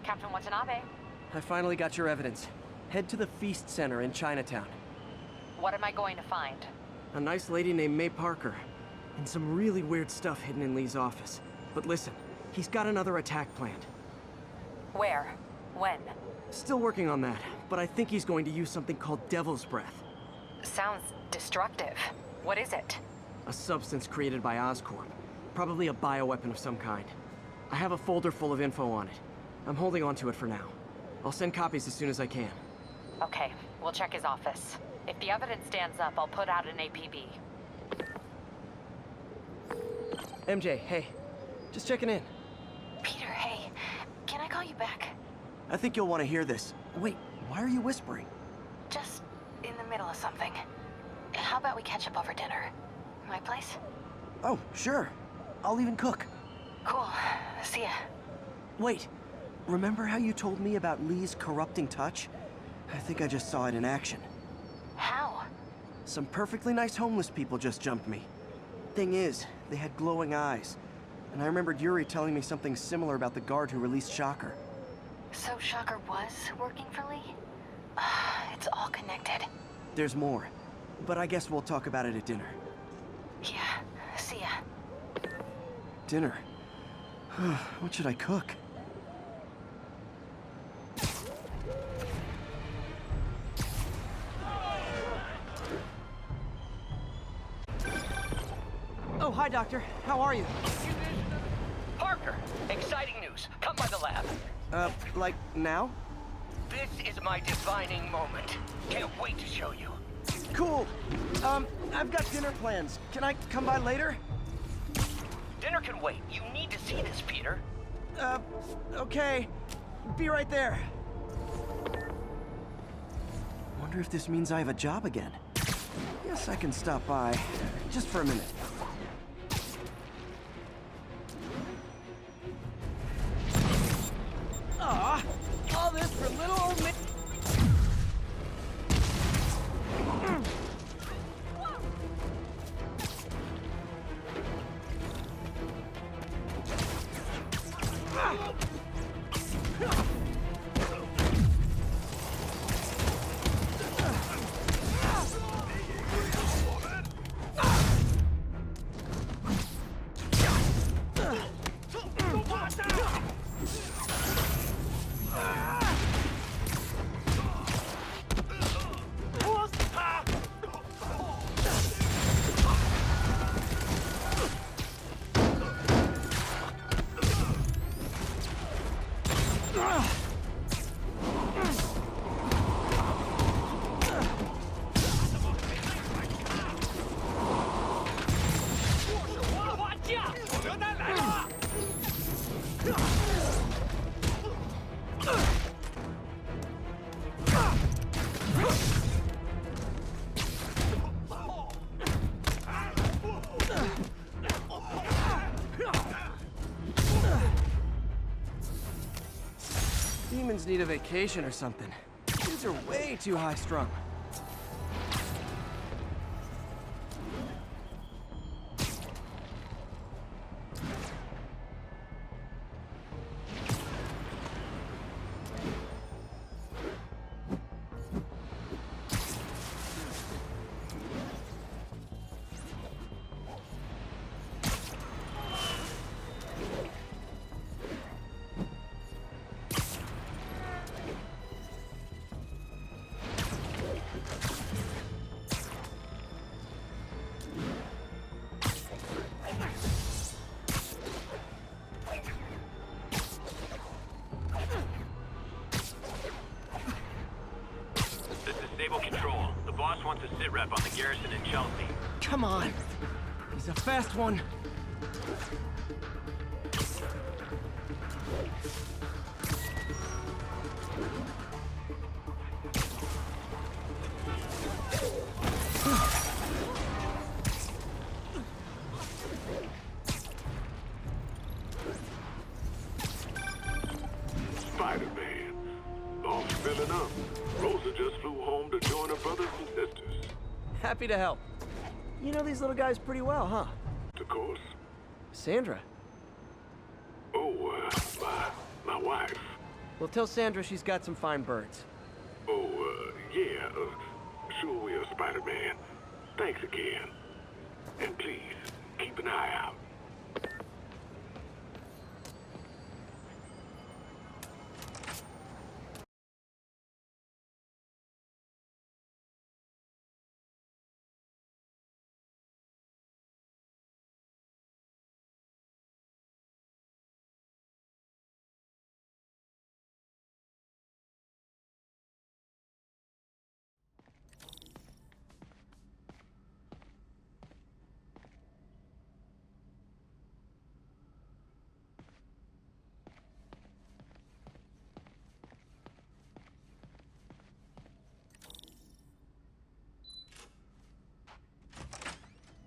Captain Watanabe. I finally got your evidence. Head to the Feast Center in Chinatown. What am I going to find? A nice lady named May Parker. And some really weird stuff hidden in Lee's office. But listen, he's got another attack planned. Where? When? Still working on that, but I think he's going to use something called Devil's Breath. Sounds destructive. What is it? A substance created by Oscorp. Probably a bioweapon of some kind. I have a folder full of info on it. I'm holding on to it for now. I'll send copies as soon as I can. Okay, we'll check his office. If the evidence stands up, I'll put out an APB. MJ, hey. Just checking in. Peter, hey. Can I call you back? I think you'll want to hear this. Wait, why are you whispering? Just in the middle of something. How about we catch up over dinner? My place? Oh, sure. I'll even cook. Cool. See ya. Wait. Remember how you told me about Lee's corrupting touch? I think I just saw it in action. How? Some perfectly nice homeless people just jumped me. Thing is, they had glowing eyes. And I remembered Yuri telling me something similar about the guard who released Shocker. So Shocker was working for Lee? It's all connected. There's more. But I guess we'll talk about it at dinner. Yeah. See ya. Dinner? What should I cook? Oh, hi, Doctor. How are you? Parker, exciting news. Come by the lab. Like now? This is my defining moment. Can't wait to show you. Cool. I've got dinner plans. Can I come by later? Dinner can wait. You need to see this, Peter. Okay. Be right there. Wonder if this means I have a job again. Guess I can stop by. Just for a minute. Aw, all this for little old me. Demons need a vacation or something. These are way too high-strung. Stable control. The boss wants a sit rep on the garrison in Chelsea. Come on. He's a fast one. Spider-Man. All's filling up. Rosa just flew home to join her brothers and sisters. Happy to help. You know these little guys pretty well, huh? Of course. Sandra. Oh, my wife. Well, tell Sandra she's got some fine birds. Oh, yeah, sure will, Spider-Man. Thanks again. And please, keep an eye out.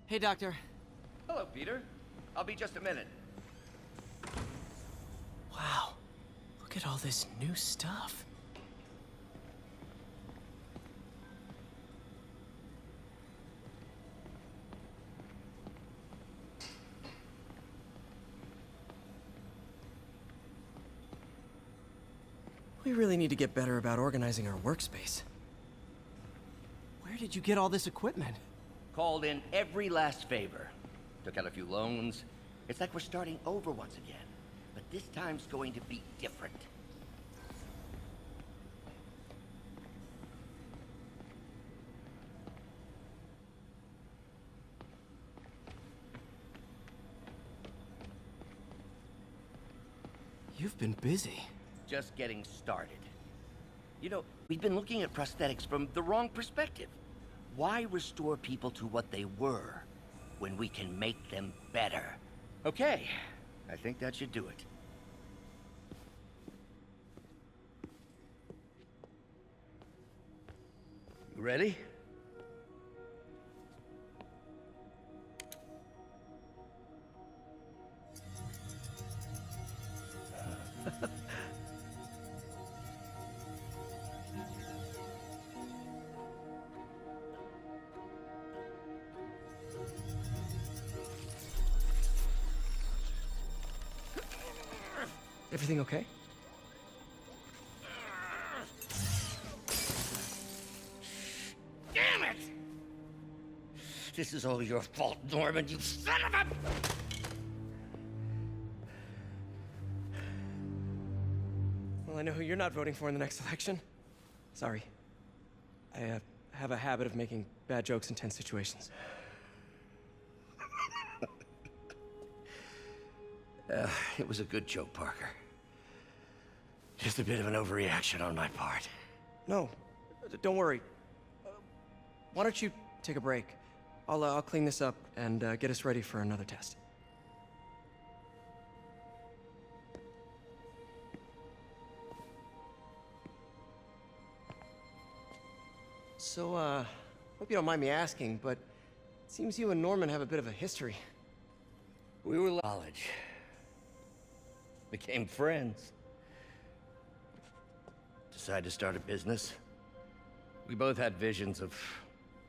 Hey, Doctor. Hello, Peter. I'll be just a minute. Wow. Look at all this new stuff. We really need to get better about organizing our workspace. Where did you get all this equipment? Called in every last favor. Took out a few loans. It's like we're starting over once again. But this time's going to be different. You've been busy. Just getting started. You know, we've been looking at prosthetics from the wrong perspective. Why restore people to what they were when we can make them better? Okay, I think that should do it. You ready? Everything okay? Damn it! This is all your fault, Norman, you son of a... Well, I know who you're not voting for in the next election. Sorry. I have a habit of making bad jokes in tense situations. It was a good joke, Parker. Just a bit of an overreaction on my part. No, don't worry. Why don't you take a break? I'll clean this up and get us ready for another test. So, hope you don't mind me asking, but it seems you and Norman have a bit of a history. We were in college. Became friends. Decided to start a business. We both had visions of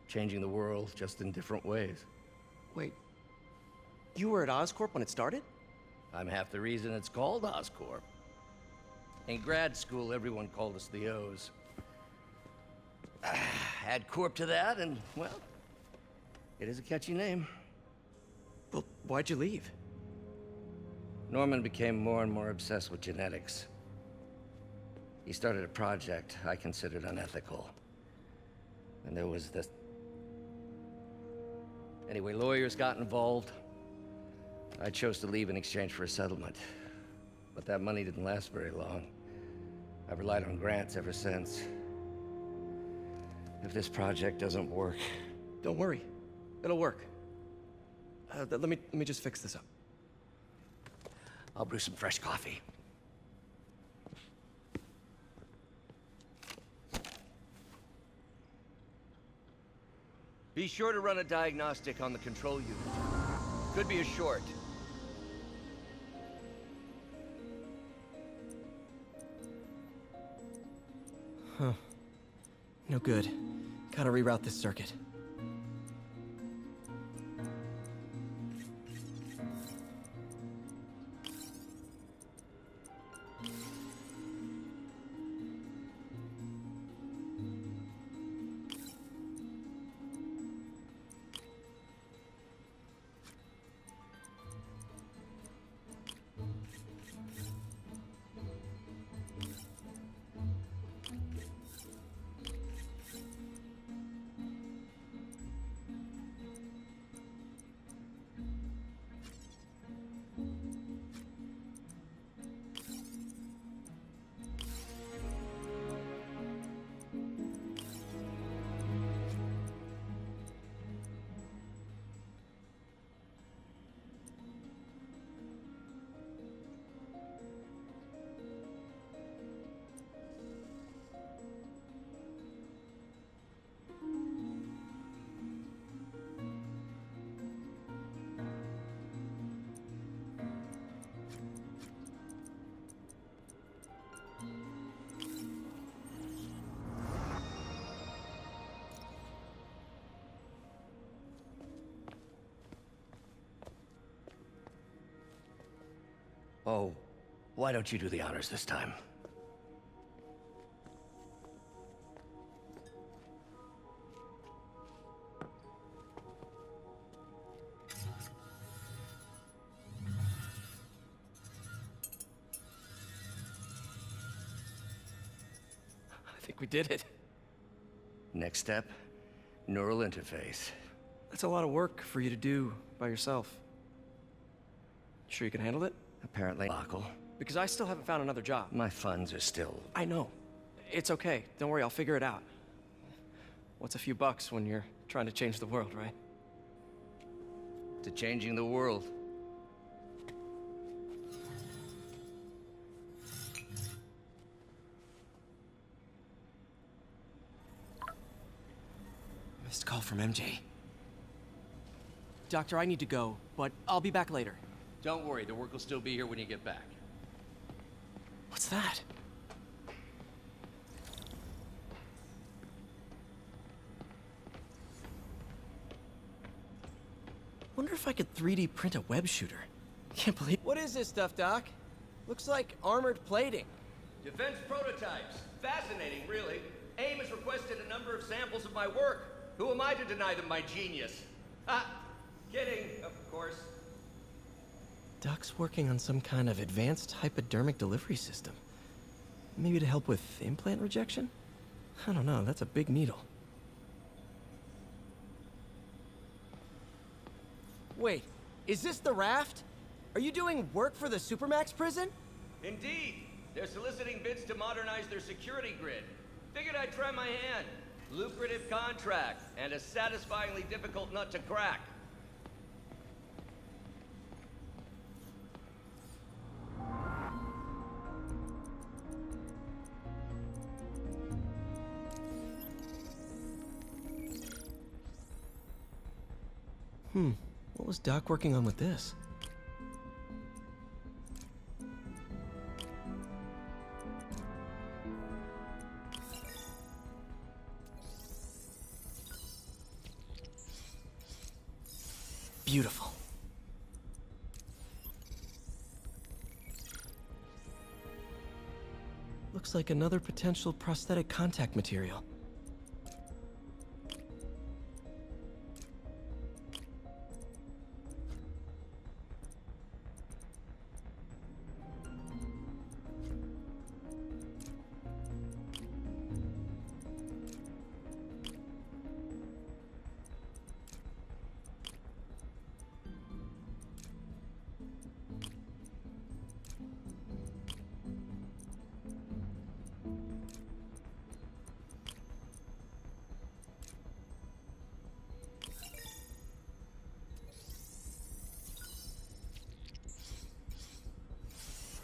changing the world, just in different ways. Wait, you were at Oscorp when it started? I'm half the reason it's called Oscorp. In grad school, everyone called us the O's. Add Corp to that, and, well, it is a catchy name. Well, why'd you leave? Norman became more and more obsessed with genetics. He started a project I considered unethical. And there was this... Anyway, lawyers got involved. I chose to leave in exchange for a settlement. But that money didn't last very long. I've relied on grants ever since. If this project doesn't work... Don't worry. It'll work. Let me just fix this up. I'll brew some fresh coffee. Be sure to run a diagnostic on the control unit. Could be a short. Huh. No good. Gotta reroute this circuit. Oh, why don't you do the honors this time? I think we did it. Next step, neural interface. That's a lot of work for you to do by yourself. Sure you can handle it? Apparently, Lockle. Because I still haven't found another job. My funds are still... I know. It's okay. Don't worry, I'll figure it out. What's a few bucks when you're trying to change the world, right? to changing the world. Missed call from MJ. Doctor, I need to go, but I'll be back later. Don't worry, the work will still be here when you get back. What's that? Wonder if I could 3D print a web shooter. Can't believe... What is this stuff, Doc? Looks like armored plating. Defense prototypes. Fascinating, really. AIM has requested a number of samples of my work. Who am I to deny them my genius? Ah, kidding, of course. Doc's working on some kind of advanced hypodermic delivery system. Maybe to help with implant rejection? I don't know, that's a big needle. Wait, is this the raft? Are you doing work for the Supermax prison? Indeed. They're soliciting bids to modernize their security grid. Figured I'd try my hand. Lucrative contract, and a satisfyingly difficult nut to crack. What was Doc working on with this? Beautiful. Looks like another potential prosthetic contact material.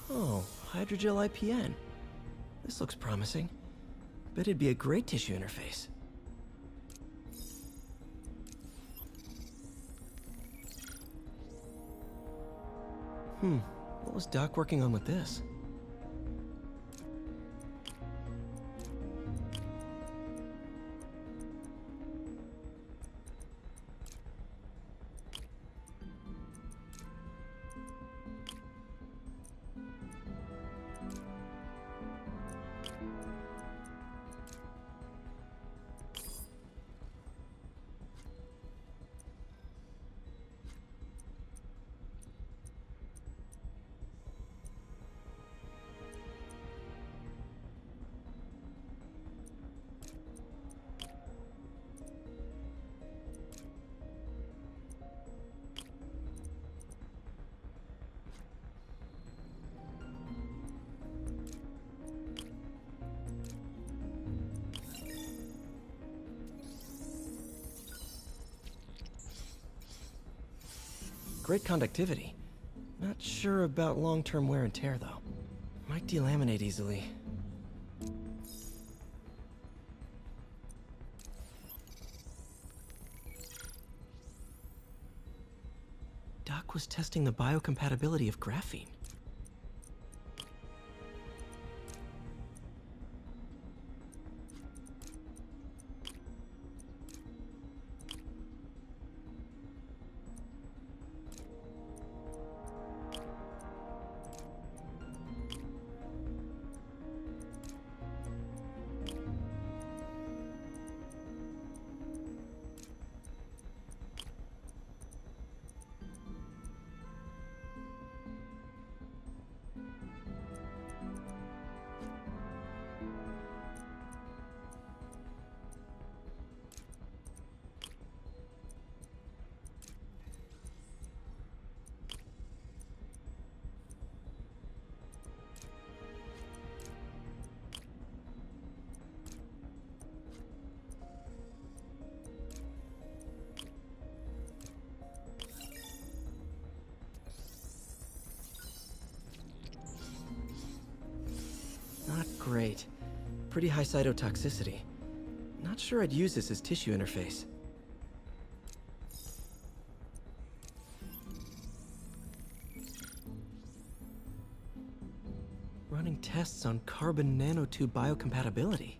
Oh, hydrogel IPN. This looks promising. Bet it'd be a great tissue interface. What was Doc working on with this? Great conductivity. Not sure about long-term wear and tear, though. Might delaminate easily. Doc was testing the biocompatibility of graphene. Great. Pretty high cytotoxicity. Not sure I'd use this as tissue interface. Running tests on carbon nanotube biocompatibility.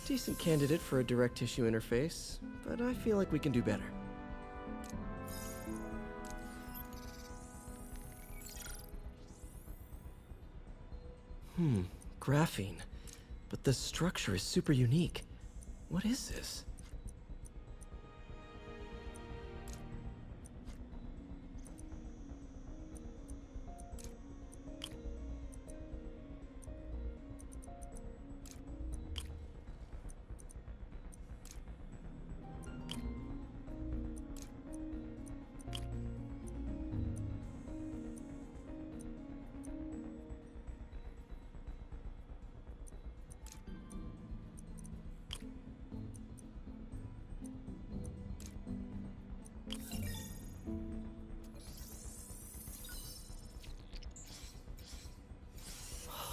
Decent candidate for a direct tissue interface, but I feel like we can do better. Graphene. But the structure is super unique. What is this?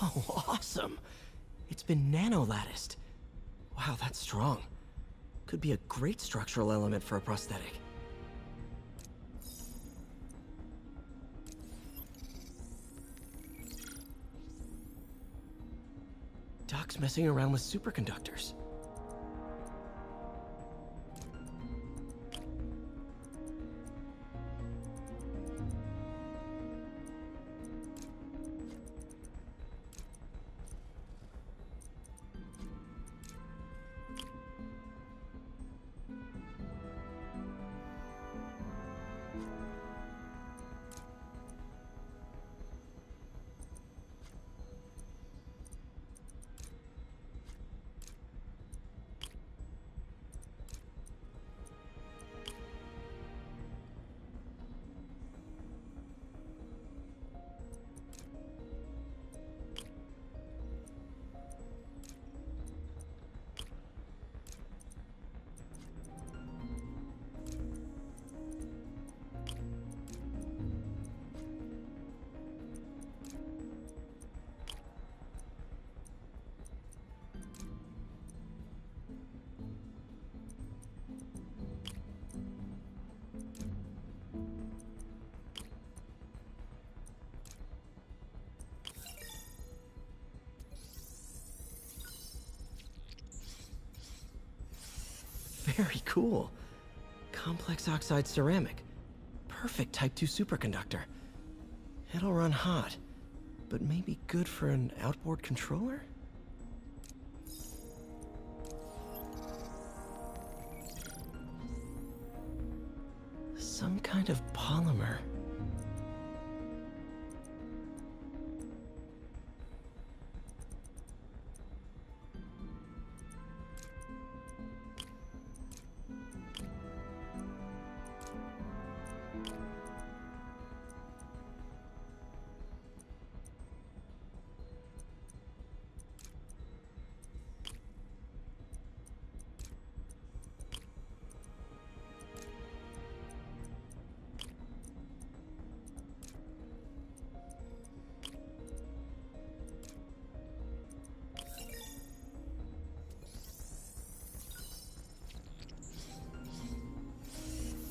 Oh, awesome! It's been nano-latticed. Wow, that's strong. Could be a great structural element for a prosthetic. Doc's messing around with superconductors. Very cool. Complex oxide ceramic. Perfect Type 2 superconductor. It'll run hot, but maybe good for an outboard controller? Some kind of polymer.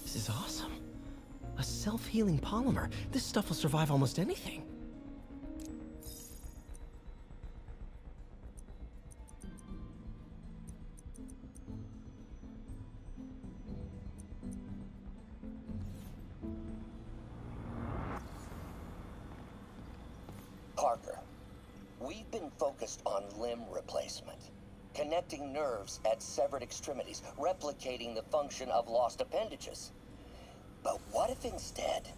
This is awesome. A self-healing polymer. This stuff will survive almost anything. Parker, we've been focused on limb replacement, connecting nerves at severed extremities, replicating the function of lost appendages. But what if instead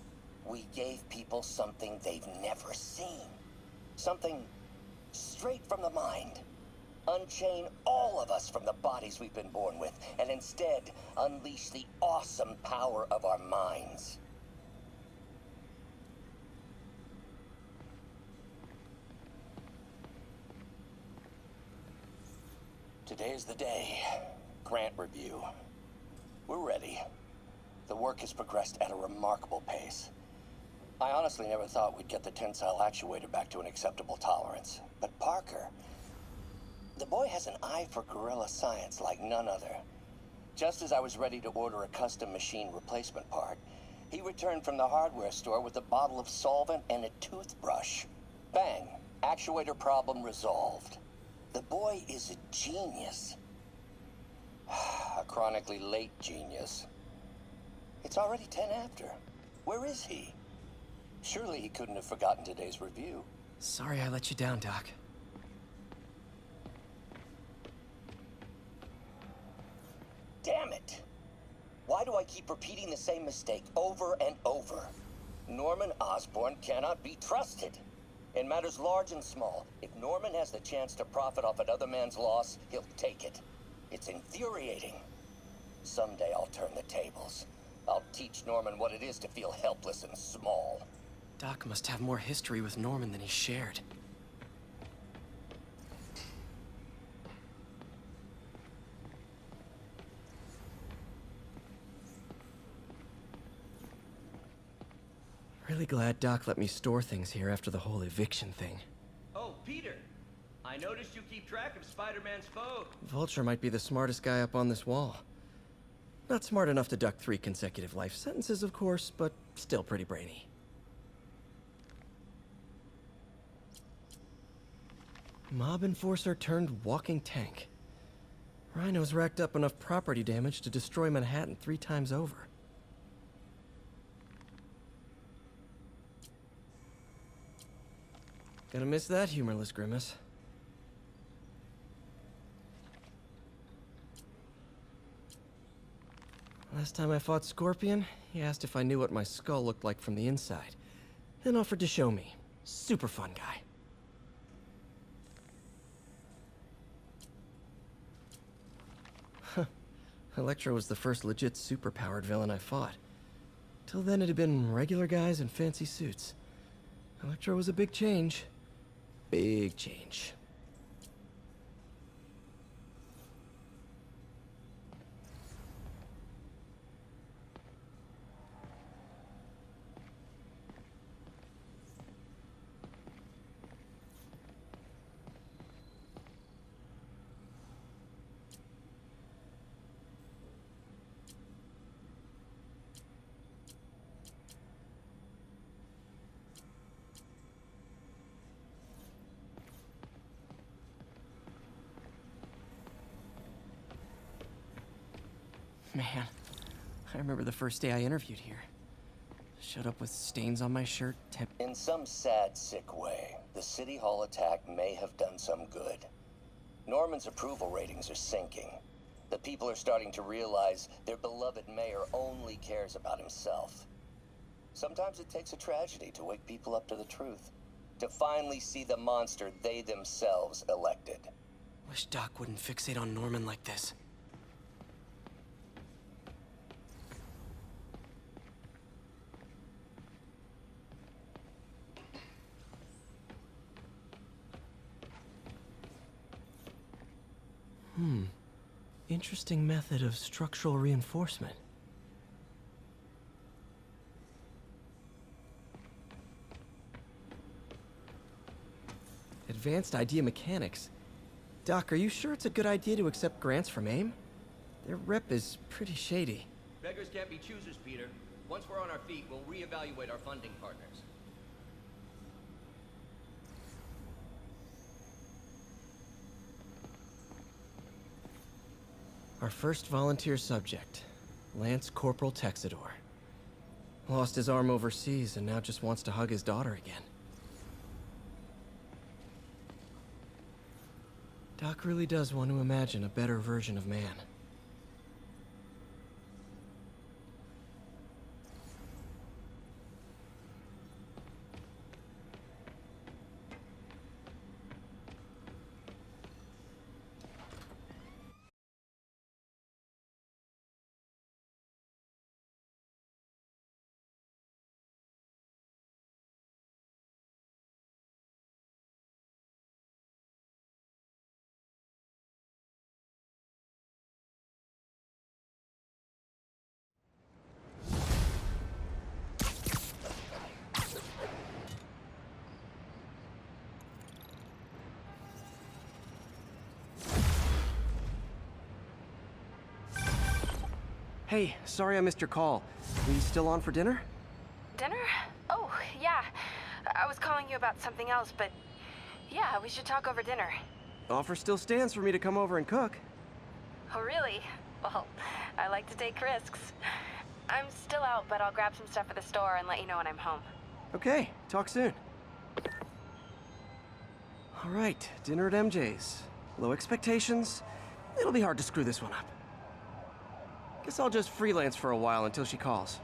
we gave people something they've never seen? Something straight from the mind. Unchain all of us from the bodies we've been born with, and instead unleash the awesome power of our minds. Today is the day. Grant review. We're ready. The work has progressed at a remarkable pace. I honestly never thought we'd get the tensile actuator back to an acceptable tolerance. But Parker, the boy has an eye for guerrilla science like none other. Just as I was ready to order a custom machine replacement part, he returned from the hardware store with a bottle of solvent and a toothbrush. Bang! Actuator problem resolved. The boy is a genius. A chronically late genius. It's already 10 after. Where is he? Surely he couldn't have forgotten today's review. Sorry I let you down, Doc. Damn it! Why do I keep repeating the same mistake over and over? Norman Osborn cannot be trusted. In matters large and small, if Norman has the chance to profit off another man's loss, he'll take it. It's infuriating. Someday I'll turn the tables. I'll teach Norman what it is to feel helpless and small. Doc must have more history with Norman than he shared. Really glad Doc let me store things here after the whole eviction thing. Oh, Peter! I noticed you keep track of Spider-Man's foe. Vulture might be the smartest guy up on this wall. Not smart enough to duck 3 consecutive life sentences, of course, but still pretty brainy. Mob enforcer turned walking tank. Rhino's racked up enough property damage to destroy Manhattan 3 times over. Gonna miss that humorless grimace. Last time I fought Scorpion, he asked if I knew what my skull looked like from the inside, then offered to show me. Super fun guy. Huh. Electro was the first legit superpowered villain I fought. Till then it had been regular guys in fancy suits. Electro was a big change. Big change. Man, I remember the first day I interviewed here. Showed up with stains on my shirt, In some sad, sick way, the City Hall attack may have done some good. Norman's approval ratings are sinking. The people are starting to realize their beloved mayor only cares about himself. Sometimes it takes a tragedy to wake people up to the truth. To finally see the monster they themselves elected. Wish Doc wouldn't fixate on Norman like this. Interesting method of structural reinforcement. Advanced idea mechanics. Doc, are you sure it's a good idea to accept grants from AIM? Their rep is pretty shady. Beggars can't be choosers, Peter. Once we're on our feet, we'll reevaluate our funding partners. Our first volunteer subject, Lance Corporal Texador. Lost his arm overseas and now just wants to hug his daughter again. Doc really does want to imagine a better version of man. Hey, sorry I missed your call. Are you still on for dinner? Dinner? Oh, yeah. I was calling you about something else, but yeah, we should talk over dinner. Offer still stands for me to come over and cook. Oh, really? Well, I like to take risks. I'm still out, but I'll grab some stuff at the store and let you know when I'm home. Okay, talk soon. All right, dinner at MJ's. Low expectations. It'll be hard to screw this one up. Guess I'll just freelance for a while until she calls.